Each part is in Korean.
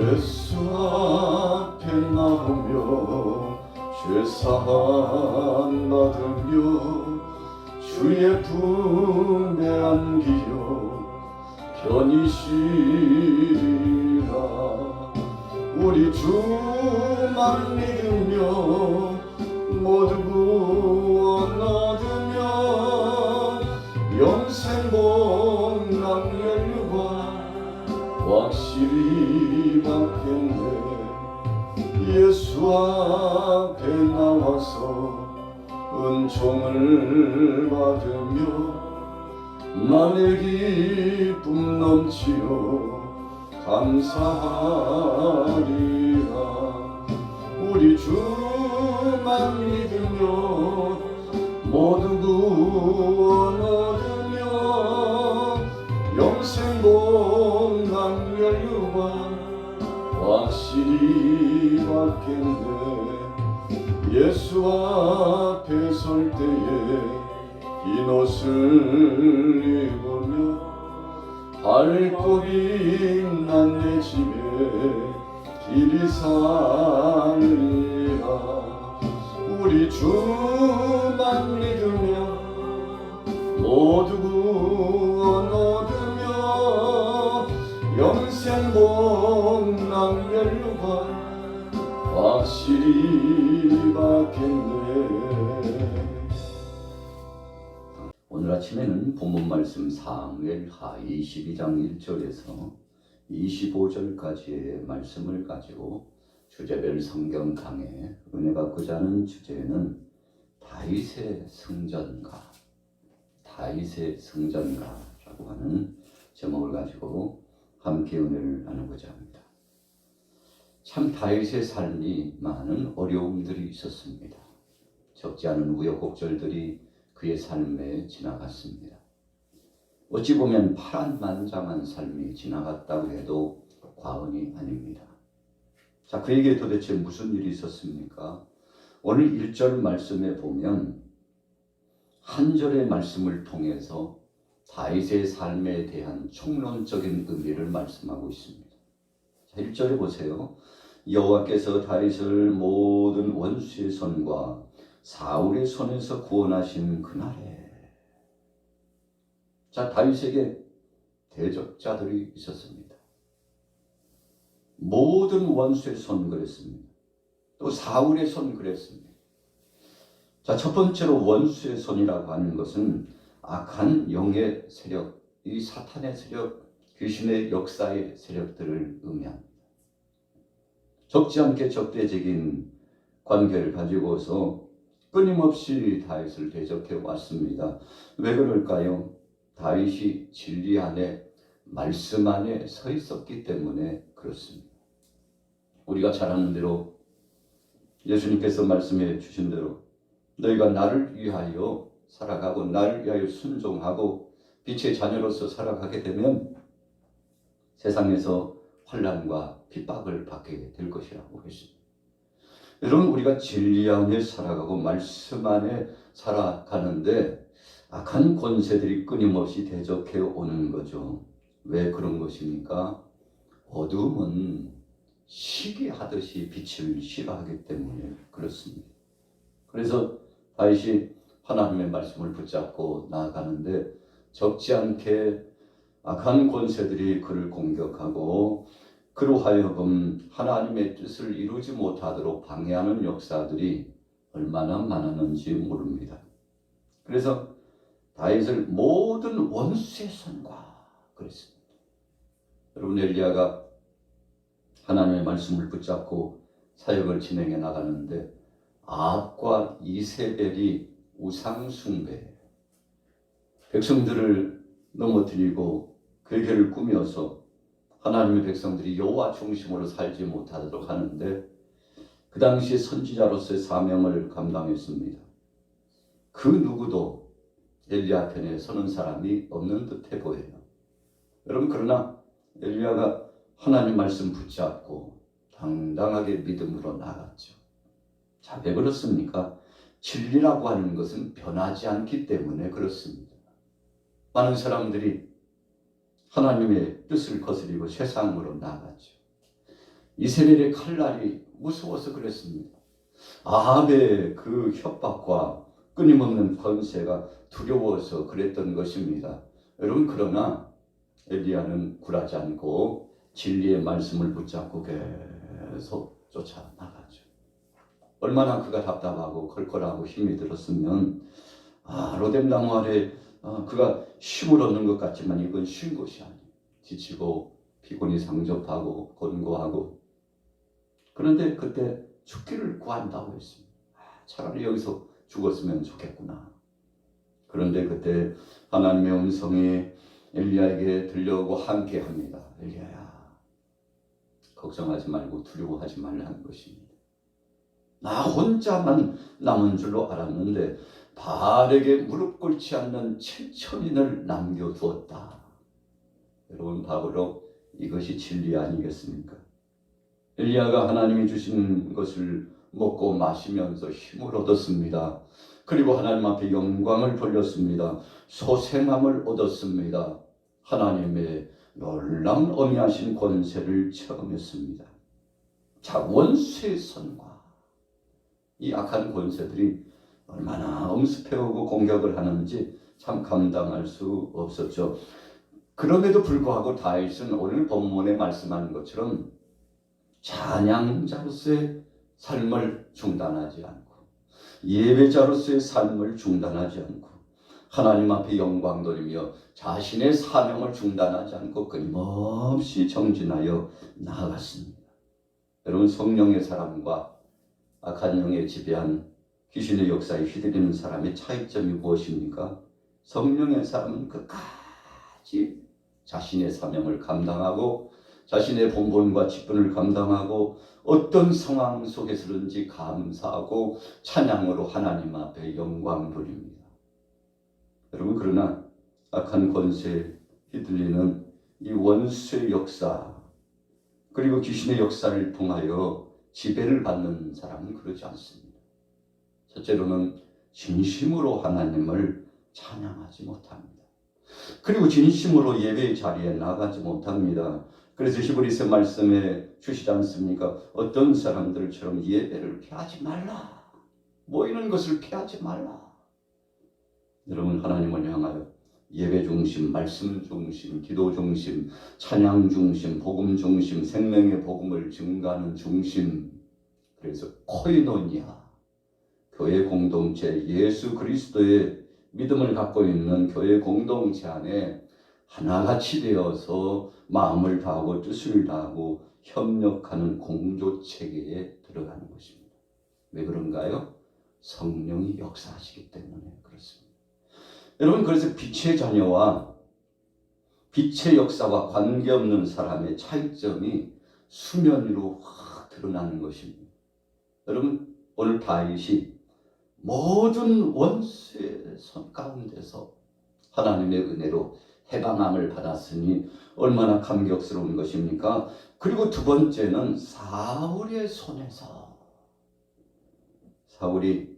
예수 앞에 나오며 죄사함 받으며 주의 품에 안기려 편히 쉬리라. 우리 주만 믿으며 모두 구원 얻으며 영생 복락 멸류관 확실히 받겠네. 예수 앞에 나와서 은총을 받으며 맘의 기쁨 넘치어 감사하리라. 우리 주만 믿으며 모두 구원 얻으며 영생 복락 멸류관 확실히 받겠네. 예수 앞에 설 때에 흰 옷을 입으며 밝고 빛난 내 집에 길이 살리라. 우리 주만 믿으며 모두 구원 얻으며 영생 복락 멸류관 확실히 받겠네. 오늘 아침에는 본문 말씀 사무엘하 22장 1절에서 25절까지의 말씀을 가지고 주제별 성경 강해 은혜 받고자 하는 주제는 다윗의 성전가라고 하는 제목을 가지고 함께 은혜를 나누고자 합니다. 참 다윗의 삶이 많은 어려움들이 있었습니다. 적지 않은 우여곡절들이 그의 삶에 지나갔습니다. 어찌 보면 파란만장한 삶이 지나갔다고 해도 과언이 아닙니다. 자, 그에게 도대체 무슨 일이 있었습니까? 오늘 1절 말씀에 보면 한 절의 말씀을 통해서 다윗의 삶에 대한 총론적인 의미를 말씀하고 있습니다. 자, 1절에 보세요. 여호와께서 다윗을 모든 원수의 손과 사울의 손에서 구원하신 그날에. 자, 다윗에게 대적자들이 있었습니다. 모든 원수의 손 그랬습니다. 또 사울의 손 그랬습니다. 자, 첫 번째로 원수의 손이라고 하는 것은 악한 영의 세력, 이 사탄의 세력, 귀신의 역사의 세력들을 의미합니다. 적지 않게 적대적인 관계를 가지고서 끊임없이 다윗을 대적해 왔습니다. 왜 그럴까요? 다윗이 진리 안에, 말씀 안에 서 있었기 때문에 그렇습니다. 우리가 잘 아는 대로 예수님께서 말씀해 주신 대로 너희가 나를 위하여 살아가고 나를 위하여 순종하고 빛의 자녀로서 살아가게 되면 세상에서 환난과 핍박을 받게 될 것이라고 했습니다. 여러분, 우리가 진리 안에 살아가고 말씀 안에 살아가는데 악한 권세들이 끊임없이 대적해 오는 거죠. 왜 그런 것입니까? 어둠은 시기하듯이 빛을 싫어하기 때문에 그렇습니다. 그래서 다윗이 하나님의 말씀을 붙잡고 나아가는데 적지 않게 악한 권세들이 그를 공격하고 그로 하여금 하나님의 뜻을 이루지 못하도록 방해하는 역사들이 얼마나 많았는지 모릅니다. 그래서 다윗을 모든 원수의 손과 그랬습니다. 여러분, 엘리야가 하나님의 말씀을 붙잡고 사역을 진행해 나가는데 아합과 이세벨이 우상 숭배, 백성들을 넘어뜨리고 괴계를 꾸며서 하나님의 백성들이 여호와 중심으로 살지 못하도록 하는데 그 당시 선지자로서의 사명을 감당했습니다. 그 누구도 엘리야 편에 서는 사람이 없는 듯해 보여요. 여러분, 그러나 엘리야가 하나님 말씀 붙잡고 당당하게 믿음으로 나갔죠. 자, 왜 그렇습니까? 진리라고 하는 것은 변하지 않기 때문에 그렇습니다. 많은 사람들이 하나님의 뜻을 거스리고 세상으로 나가죠. 이스라엘의 칼날이 무서워서 그랬습니다. 아합의 그 협박과 끊임없는 권세가 두려워서 그랬던 것입니다. 여러분, 그러나 엘리야는 굴하지 않고 진리의 말씀을 붙잡고 계속 쫓아나가죠. 얼마나 그가 답답하고 컬컬하고 힘이 들었으면 로뎀 나무 아래 그가 쉼을 얻는 것 같지만 이건 쉰 것이 아니에요. 지치고 피곤이 상접하고 곤고하고, 그런데 그때 죽기를 구한다고 했습니다. 차라리 여기서 죽었으면 좋겠구나. 그런데 그때 하나님의 음성이 엘리야에게 들려오고 함께합니다. 엘리야야, 걱정하지 말고 두려워하지 말라는 것입니다. 나 혼자만 남은 줄로 알았는데 바알에게 무릎 꿇지 않는 7천인을 남겨두었다. 여러분, 바로 이것이 진리 아니겠습니까? 엘리야가 하나님이 주신 것을 먹고 마시면서 힘을 얻었습니다. 그리고 하나님 앞에 영광을 돌렸습니다. 소생함을 얻었습니다. 하나님의 놀라운 어미하신 권세를 체험했습니다. 자, 원수의 선과 이 악한 권세들이 얼마나 엄습해오고 공격을 하는지 참 감당할 수 없었죠. 그럼에도 불구하고 다윗은 오늘 본문에 말씀하는 것처럼 찬양자로서의 삶을 중단하지 않고, 예배자로서의 삶을 중단하지 않고, 하나님 앞에 영광 돌리며 자신의 사명을 중단하지 않고 끊임없이 정진하여 나아갔습니다. 여러분, 성령의 사람과 악한 영에 지배한 귀신의 역사에 휘둘리는 사람의 차이점이 무엇입니까? 성령의 사람은 끝까지 자신의 사명을 감당하고 자신의 본분과 직분을 감당하고 어떤 상황 속에서든지 감사하고 찬양으로 하나님 앞에 영광 돌립니다. 여러분, 그러나 악한 권세에 휘둘리는 이 원수의 역사, 그리고 귀신의 역사를 통하여 지배를 받는 사람은 그러지 않습니다. 첫째로는 진심으로 하나님을 찬양하지 못합니다. 그리고 진심으로 예배의 자리에 나가지 못합니다. 그래서 히브리서 말씀에 주시지 않습니까? 어떤 사람들처럼 예배를 피하지 말라. 모이는 것을 피하지 말라. 여러분, 하나님을 향하여 예배 중심, 말씀 중심, 기도 중심, 찬양 중심, 복음 중심, 생명의 복음을 증가하는 중심, 그래서 코이노니아, 교회 공동체, 예수 그리스도의 믿음을 갖고 있는 교회 공동체 안에 하나같이 되어서 마음을 다하고 뜻을 다하고 협력하는 공조체계에 들어가는 것입니다. 왜 그런가요? 성령이 역사하시기 때문에 그렇습니다. 여러분, 그래서 빛의 자녀와 빛의 역사와 관계없는 사람의 차이점이 수면 위로 확 드러나는 것입니다. 여러분, 오늘 다윗이 모든 원수의 손 가운데서 하나님의 은혜로 해방함을 받았으니 얼마나 감격스러운 것입니까? 그리고 두 번째는 사울의 손에서, 사울이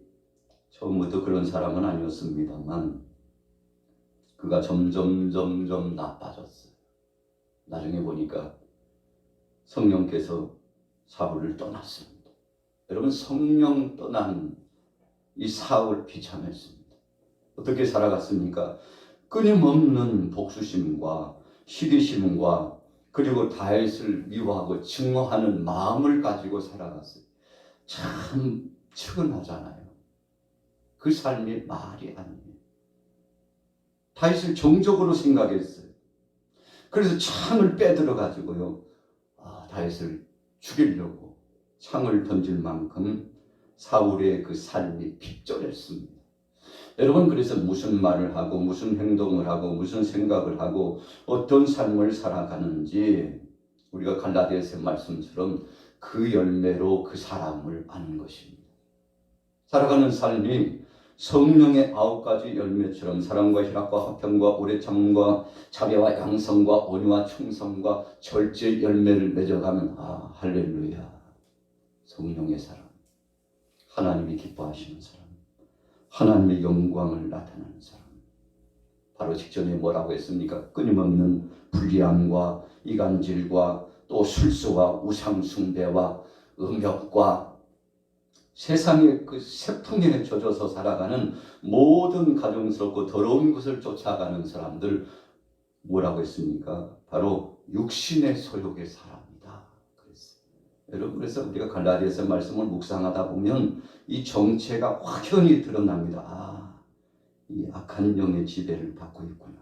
처음부터 그런 사람은 아니었습니다만 그가 점점 나빠졌어요. 나중에 보니까 성령께서 사울을 떠났습니다. 여러분, 성령 떠난 이 사울 비참했습니다. 어떻게 살아갔습니까? 끊임없는 복수심과 시기심과 그리고 다윗을 미워하고 증오하는 마음을 가지고 살아갔어요. 참 측은하잖아요. 그 삶이 말이 아니에요. 다윗을 정적으로 생각했어요. 그래서 창을 빼들어 가지고요, 다윗을 죽이려고 창을 던질 만큼 사울의 그 삶이 핍절했습니다. 여러분, 그래서 무슨 말을 하고 무슨 행동을 하고 무슨 생각을 하고 어떤 삶을 살아가는지 우리가 갈라디아서 말씀처럼 그 열매로 그 사람을 아는 것입니다. 살아가는 삶이 성령의 9가지 열매처럼 사랑과 희락과 화평과 오래 참음과 자비와 양성과 온유와 충성과 절제 열매를 맺어가면 할렐루야, 성령의 사람, 하나님이 기뻐하시는 사람, 하나님의 영광을 나타내는 사람. 바로 직전에 뭐라고 했습니까? 끊임없는 불의함과 이간질과 또 술수와 우상숭배와 음욕과 세상의 그 세풍에 젖어서 살아가는 모든 가정스럽고 더러운 것을 쫓아가는 사람들 뭐라고 했습니까? 바로 육신의 소욕의 사람이다 그랬어요. 여러분, 그래서 우리가 갈라디아서 말씀을 묵상하다 보면 이 정체가 확연히 드러납니다. 이 악한 영의 지배를 받고 있구나.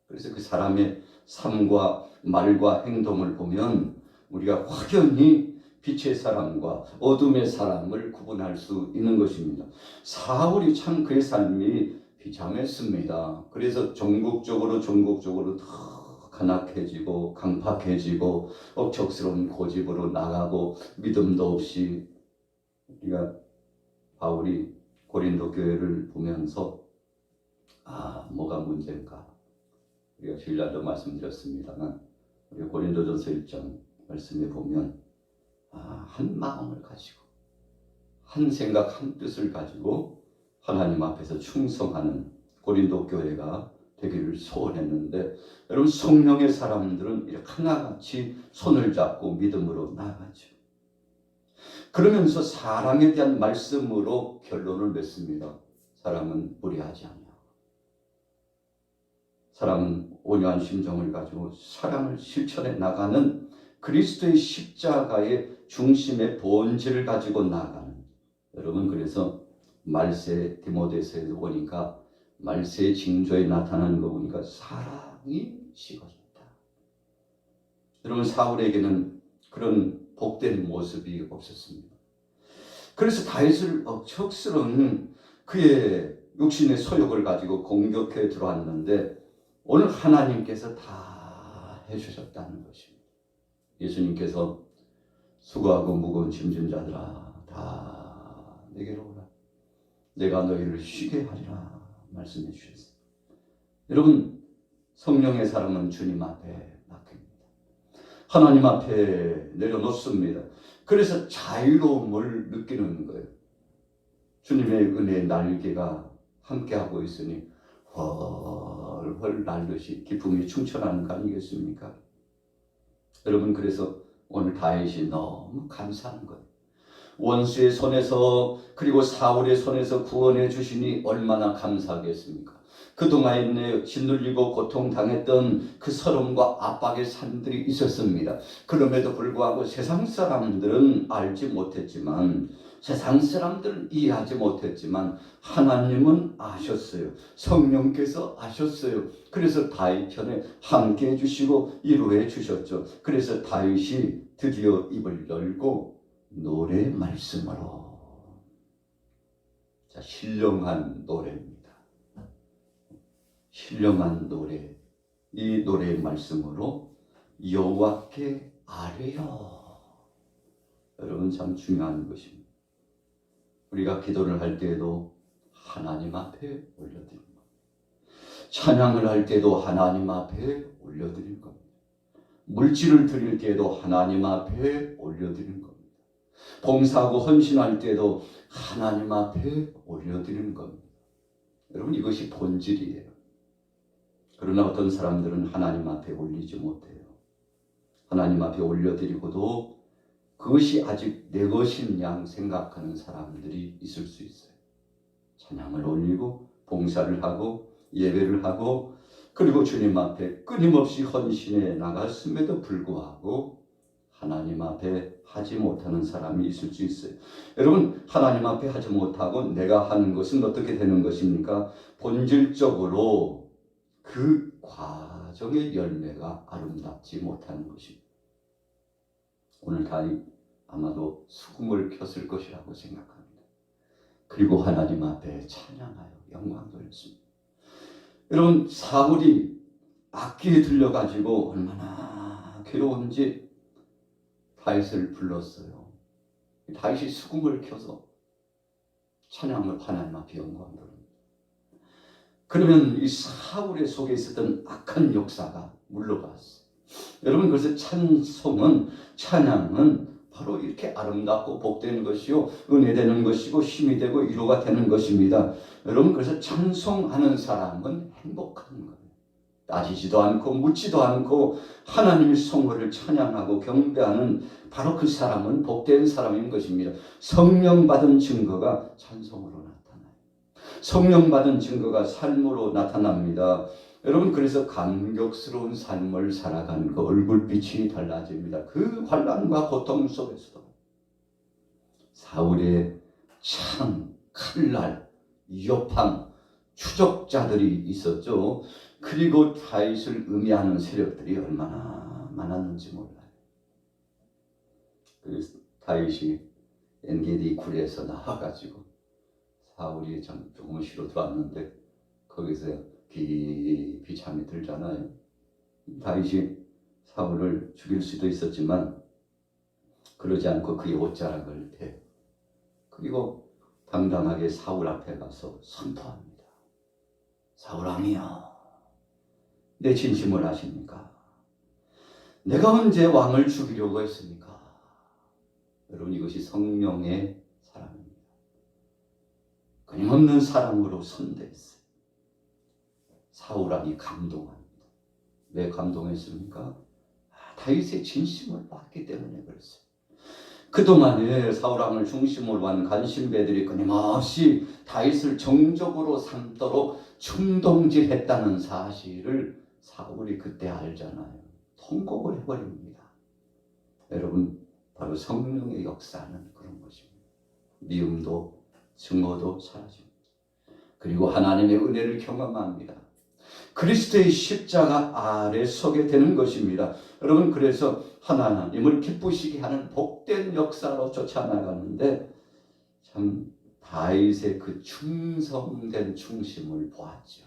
그래서 그 사람의 삶과 말과 행동을 보면 우리가 확연히 빛의 사람과 어둠의 사람을 구분할 수 있는 것입니다. 사울이 참 그의 삶이 비참했습니다. 그래서 전국적으로 더 간악해지고 강팍해지고 억척스러운 고집으로 나가고 믿음도 없이, 우리가 바울이 고린도 교회를 보면서 뭐가 문제인가, 우리가 주일날도 말씀드렸습니다만 우리 고린도전서 1장 말씀에 보면 한 마음을 가지고 한 생각 한 뜻을 가지고 하나님 앞에서 충성하는 고린도 교회가 되기를 소원했는데, 여러분, 성령의 사람들은 이렇게 하나같이 손을 잡고 믿음으로 나아가죠. 그러면서 사랑에 대한 말씀으로 결론을 맺습니다. 사랑은 무례하지 않냐. 사랑은 온유한 심정을 가지고 사랑을 실천해 나가는 그리스도의 십자가의 중심의 본질을 가지고 나가는, 여러분, 그래서 말세 디모데서에 보니까 말세의 징조에 나타나는 거 보니까 사랑이 식어졌다. 여러분, 사울에게는 그런 복된 모습이 없었습니다. 그래서 다윗을 억척스러운 그의 육신의 소욕을 가지고 공격해 들어왔는데 오늘 하나님께서 다 해주셨다는 것입니다. 예수님께서 수고하고 무거운 짐진 자들아 다 내게로 오라, 내가 너희를 쉬게 하리라 말씀해 주셨어요. 여러분, 성령의 사람은 주님 앞에 맡깁니다. 하나님 앞에 내려놓습니다. 그래서 자유로움을 느끼는 거예요. 주님의 은혜의 날개가 함께하고 있으니 헐헐 날듯이 기쁨이 충천하는 거 아니겠습니까? 여러분, 그래서 오늘 다윗이 너무 감사한 거예요. 원수의 손에서 그리고 사울의 손에서 구원해 주시니 얼마나 감사하겠습니까? 그동안에 짓눌리고 고통당했던 그 서름과 압박의 삶들이 있었습니다. 그럼에도 불구하고 세상 사람들은 알지 못했지만, 세상 사람들은 이해하지 못했지만 하나님은 아셨어요. 성령께서 아셨어요. 그래서 다윗 편에 함께 해주시고 이루해 주셨죠. 그래서 다윗이 드디어 입을 열고 노래 말씀으로, 자, 신령한 노래입니다. 신령한 노래, 이 노래의 말씀으로 여호와께 아뢰요. 여러분, 참 중요한 것입니다. 우리가 기도를 할 때에도 하나님 앞에 올려드리는 겁니다. 찬양을 할 때도 하나님 앞에 올려드리는 겁니다. 물질을 드릴 때에도 하나님 앞에 올려드리는 겁니다. 봉사하고 헌신할 때도 하나님 앞에 올려드리는 겁니다. 여러분, 이것이 본질이에요. 그러나 어떤 사람들은 하나님 앞에 올리지 못해요. 하나님 앞에 올려드리고도 그것이 아직 내 것인 양 생각하는 사람들이 있을 수 있어요. 찬양을 올리고 봉사를 하고 예배를 하고 그리고 주님 앞에 끊임없이 헌신해 나갔음에도 불구하고 하나님 앞에 하지 못하는 사람이 있을 수 있어요. 여러분, 하나님 앞에 하지 못하고 내가 하는 것은 어떻게 되는 것입니까? 본질적으로 그 과정의 열매가 아름답지 못하는 것입니다. 오늘 다윗 아마도 수금을 켰을 것이라고 생각합니다. 그리고 하나님 앞에 찬양하여 영광 돌렸습니다. 여러분, 사울이 악기에 들려가지고 얼마나 괴로운지 다윗을 불렀어요. 다윗이 수금을 켜서 찬양을 하나님 앞에 영광 돌립니다. 그러면 이 사울의 속에 있었던 악한 역사가 물러갔어요. 여러분, 그래서 찬양은 바로 이렇게 아름답고 복되는 것이요, 은혜되는 것이고 힘이 되고 위로가 되는 것입니다. 여러분, 그래서 찬송하는 사람은 행복한 거예요. 따지지도 않고 묻지도 않고 하나님의 성호를 찬양하고 경배하는 바로 그 사람은 복된 사람인 것입니다. 성령 받은 증거가 찬송으로 나타나요. 성령 받은 증거가 삶으로 나타납니다. 여러분, 그래서 감격스러운 삶을 살아가는 그 얼굴빛이 달라집니다. 그 환난과 고통 속에서도 사울의 창, 칼날, 여팡, 추적자들이 있었죠. 그리고 다윗을 음해하는 세력들이 얼마나 많았는지 몰라요. 그래서 다윗이 엔게디 굴에서 나와가지고 사울이 조금 쉬러 들어왔는데 거기서 깊이 잠이 들잖아요. 다윗이 사울을 죽일 수도 있었지만 그러지 않고 그의 옷자락을 대 그리고 당당하게 사울 앞에 가서 선포합니다. 사울왕이여, 내 진심을 아십니까? 내가 언제 왕을 죽이려고 했습니까? 여러분, 이것이 성령의 사랑입니다. 끊임없는 사랑으로 선대했어요. 사울왕이 감동합니다. 왜 감동했습니까? 다윗의 진심을 봤기 때문에 그랬어요. 그동안에 사울왕을 중심으로 한 간신배들이 끊임없이 다윗을 정적으로 삼도록 충동질했다는 사실을 사울이 그때 알잖아요. 통곡을 해버립니다. 여러분, 바로 성령의 역사는 그런 것입니다. 미움도 증오도 사라집니다. 그리고 하나님의 은혜를 경험합니다. 그리스도의 십자가 아래 서게 되는 것입니다. 여러분, 그래서 하나님을 기쁘시게 하는 복된 역사로 쫓아나가는데 참 다윗의 그 충성된 충심을 보았죠.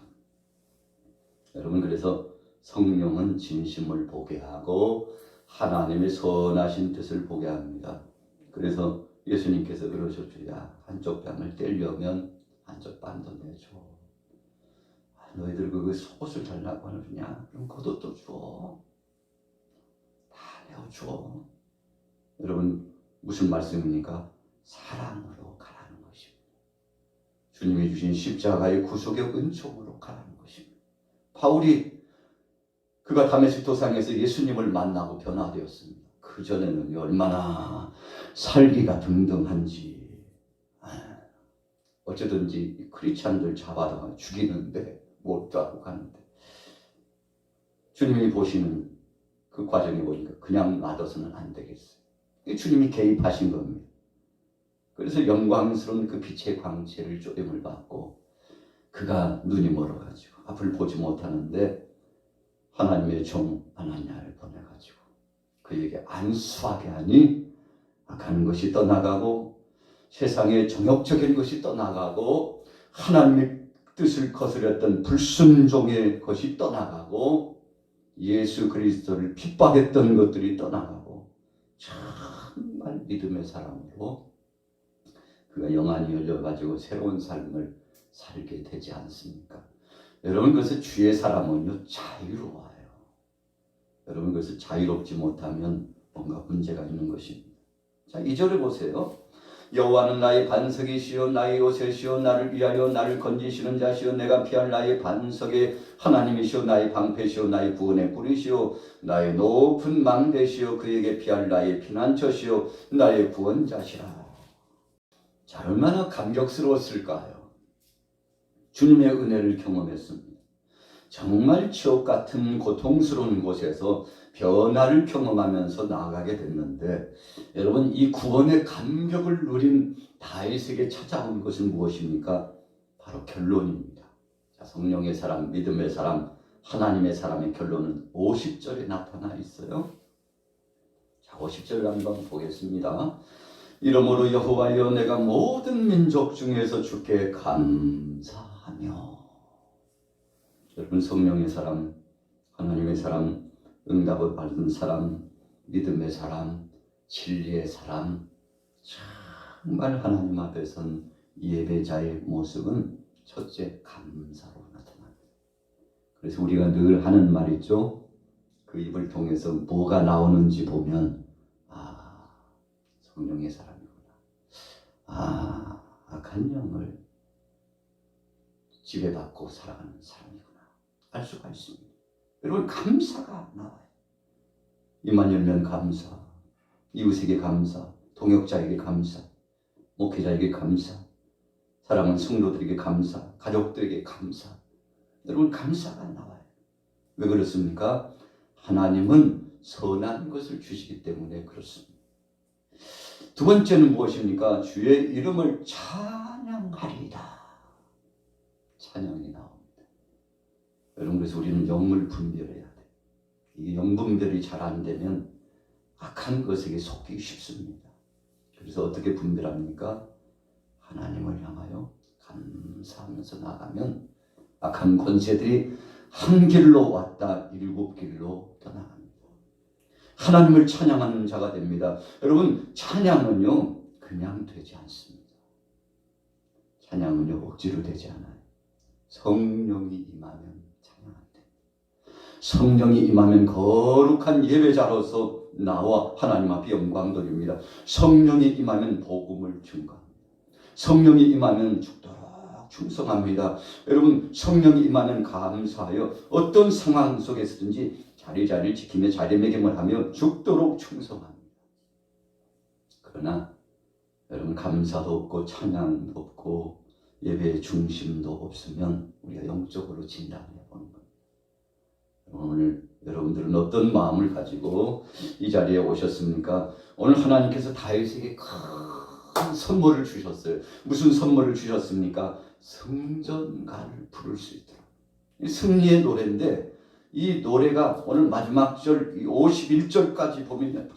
여러분, 그래서 성령은 진심을 보게 하고 하나님의 선하신 뜻을 보게 합니다. 그래서 예수님께서 그러셨죠. 야, 한쪽 뺨을 떼려면 한쪽 빤도 내줘. 너희들 그 속옷을 달라고 하느냐? 그럼 겉옷도 줘. 다 내어줘. 여러분, 무슨 말씀입니까? 사랑으로 가라는 것입니다. 주님이 주신 십자가의 구속의 은총으로 가라는 것입니다. 바울이 그가 다메섹 도상에서 예수님을 만나고 변화되었습니다. 그전에는 얼마나 살기가 등등한지, 어쩌든지 크리스찬들 잡아다가 죽이는데 못하고 가는데 주님이 보시는 그 과정에 보니까 그냥 놔둬서는 안 되겠어요. 주님이 개입하신 겁니다. 그래서 영광스러운 그 빛의 광채를 쪼임을 받고 그가 눈이 멀어가지고 앞을 보지 못하는데 하나님의 종 아나니아를 보내가지고 그에게 안수하게 하니 악한 것이 떠나가고 세상의 정욕적인 것이 떠나가고 하나님의 뜻을 거스렸던 불순종의 것이 떠나가고 예수 그리스도를 핍박했던 것들이 떠나가고 정말 믿음의 사람으로 그가 영안이 열려가지고 새로운 삶을 살게 되지 않습니까? 여러분, 그래서 주의 사람은요 자유로워요. 여러분, 그래서 자유롭지 못하면 뭔가 문제가 있는 것입니다. 자, 2절에 보세요. 여호와는 나의 반석이시요 나의 요새시요 나를 위하여 나를 건지시는 자시요 내가 피할 나의 반석의 하나님이시요 나의 방패시요 나의 구원의 뿌리시요 나의 높은 망대시요 그에게 피할 나의 피난처시요 나의 구원자시라. 자, 얼마나 감격스러웠을까요? 주님의 은혜를 경험했습니다. 정말 지옥 같은 고통스러운 곳에서 변화를 경험하면서 나아가게 됐는데 여러분, 이 구원의 감격을 누린 다윗에게 찾아온 것은 무엇입니까? 바로 결론입니다. 자, 성령의 사람, 믿음의 사람, 하나님의 사람의 결론은 50절에 나타나 있어요. 자, 50절 한번 보겠습니다. 이러므로 여호와여, 내가 모든 민족 중에서 주께 감사하며. 여러분, 성령의 사람, 하나님의 사람, 응답을 받은 사람, 믿음의 사람, 진리의 사람, 정말 하나님 앞에 선 예배자의 모습은 첫째 감사로 나타납니다. 그래서 우리가 늘 하는 말 있죠. 그 입을 통해서 뭐가 나오는지 보면 성령의 사람이구나. 악한 영을 지배받고 살아가는 사람이구나. 알 수가 있습니다. 여러분 감사가 나와요. 입만 열면 감사, 이웃에게 감사, 동역자에게 감사, 목회자에게 감사, 사랑하는 성도들에게 감사, 가족들에게 감사. 여러분 감사가 나와요. 왜 그렇습니까? 하나님은 선한 것을 주시기 때문에 그렇습니다. 두 번째는 무엇입니까? 주의 이름을 찬양하리이다. 찬양이 나옵니다. 여러분 그래서 우리는 영을 분별해야 돼요. 이 영분별이 잘 안 되면 악한 것에게 속기 쉽습니다. 그래서 어떻게 분별합니까? 하나님을 향하여 감사하면서 나가면 악한 권세들이 한 길로 왔다 일곱 길로 떠나갑니다. 하나님을 찬양하는 자가 됩니다. 여러분 찬양은요 그냥 되지 않습니다. 찬양은요 억지로 되지 않아요. 성령이 임하면 찬양한다. 성령이 임하면 거룩한 예배자로서 나와 하나님 앞에 영광 돌립니다. 성령이 임하면 복음을 증거합니다. 성령이 임하면 죽도록 충성합니다. 여러분 성령이 임하면 감사하여 어떤 상황 속에서든지 자리를 지키며 자리매김을 하며 죽도록 충성합니다. 그러나 여러분 감사도 없고 찬양도 없고 예배의 중심도 없으면 우리가 영적으로 진단해 보는 겁니다. 오늘 여러분들은 어떤 마음을 가지고 이 자리에 오셨습니까? 오늘 하나님께서 다윗에게 큰 선물을 주셨어요. 무슨 선물을 주셨습니까? 성전가를 부를 수 있도록. 승리의 노래인데 이 노래가 오늘 마지막 절 51절까지 보면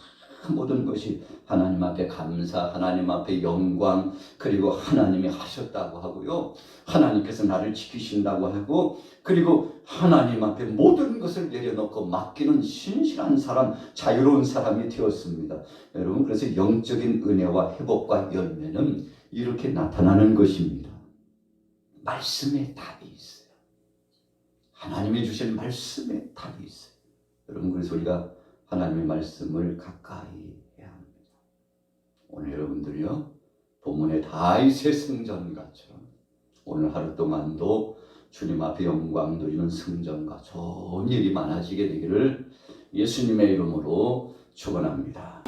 모든 것이 하나님 앞에 감사, 하나님 앞에 영광, 그리고 하나님이 하셨다고 하고요. 하나님께서 나를 지키신다고 하고, 그리고 하나님 앞에 모든 것을 내려놓고 맡기는 신실한 사람, 자유로운 사람이 되었습니다. 여러분 그래서 영적인 은혜와 회복과 열매는 이렇게 나타나는 것입니다. 말씀에 답이 있어요. 하나님이 주신 말씀에 답이 있어요. 여러분 그래서 우리가 하나님의 말씀을 가까이 해야 합니다. 오늘 여러분들이요 본문의 다윗의 성전가처럼 오늘 하루 동안도 주님 앞에 영광 드리는 성전가 좋은 일이 많아지게 되기를 예수님의 이름으로 축원합니다.